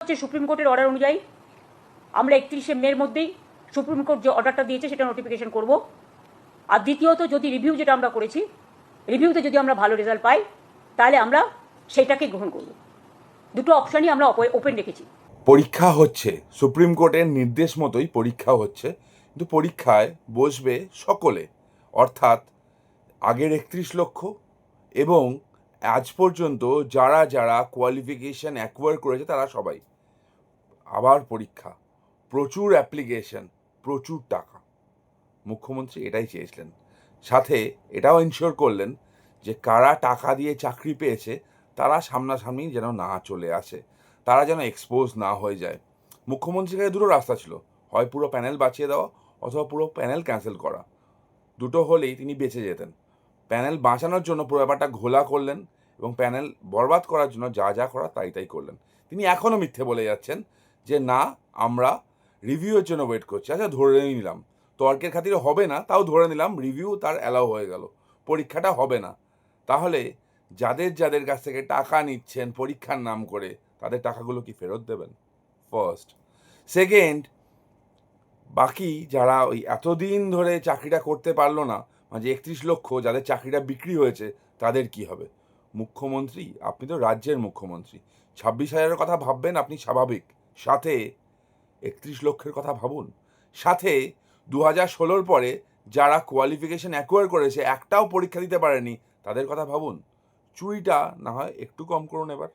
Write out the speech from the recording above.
হচ্ছে সুপ্রিম কোর্টের অর্ডার অনুযায়ী আমরা 31শে মের মধ্যেই সুপ্রিম কোর্ট যে অর্ডারটা দিয়েছে সেটা নোটিফিকেশন করব। আর দ্বিতীয়ত যদি রিভিউ যেটা আমরা করেছি, রিভিউতে যদি আমরা ভালো রেজাল্ট পাই তাহলে আমরা সেটাকে গ্রহণ করব। দুটো অপশনই আমরা ওপেন রেখেছি। পরীক্ষা হচ্ছে, সুপ্রিম কোর্টের নির্দেশ মতোই পরীক্ষা হচ্ছে, কিন্তু পরীক্ষায় বসবে সকলে, অর্থাৎ আগের 31 লক্ষ এবং আজ পর্যন্ত যারা যারা কোয়ালিফিকেশন অ্যাকোয়ার করেছে তারা সবাই। আবার পরীক্ষা, প্রচুর অ্যাপ্লিকেশন, প্রচুর টাকা। মুখ্যমন্ত্রী এটাই চেয়েছিলেন, সাথে এটাও ইনশিওর করলেন যে কারা টাকা দিয়ে চাকরি পেয়েছে তারা সামনাসামনি যেন না চলে আসে, তারা যেন এক্সপোজ না হয়ে যায়। মুখ্যমন্ত্রীর কাছে দুটো রাস্তা ছিল, হয় পুরো প্যানেল বাঁচিয়ে দেওয়া অথবা পুরো প্যানেল ক্যান্সেল করা। দুটো হলেই তিনি বেঁচে যেতেন। প্যানেল বাঁচানোর জন্য পুরো ব্যাপারটা ঘোলা করলেন এবং প্যানেল বরবাদ করার জন্য যা যা করা তাই করলেন। তিনি এখনও মিথ্যে বলে যাচ্ছেন যে না, আমরা রিভিউয়ের জন্য ওয়েট করছি। আচ্ছা, ধরে নিলাম তর্কের খাতিরে হবে না, তাও ধরে নিলাম রিভিউ তার অ্যালাউ হয়ে গেল, পরীক্ষাটা হবে না। তাহলে যাদের যাদের কাছ থেকে টাকা নিচ্ছেন পরীক্ষার নাম করে, তাদের টাকাগুলো কি ফেরত দেবেন? ফার্স্ট। সেকেন্ড, বাকি যারা ওই এতদিন ধরে চাকরিটা করতে পারলো না, মানে 31 লক্ষ যাদের চাকরিটা বিক্রি হয়েছে, তাদের কি হবে? মুখ্যমন্ত্রী, আপনি তো রাজ্যের মুখ্যমন্ত্রী, 26,000-এর কথা ভাববেন আপনি স্বাভাবিক, সাথে 31 লক্ষের কথা ভাবুন। সাথে 2016-র পরে যারা কোয়ালিফিকেশন অ্যাকোয়ার করেছে, একটাও পরীক্ষা দিতে পারেনি, তাদের কথা ভাবুন। চুরিটা না হয় একটু কম করুন এবার।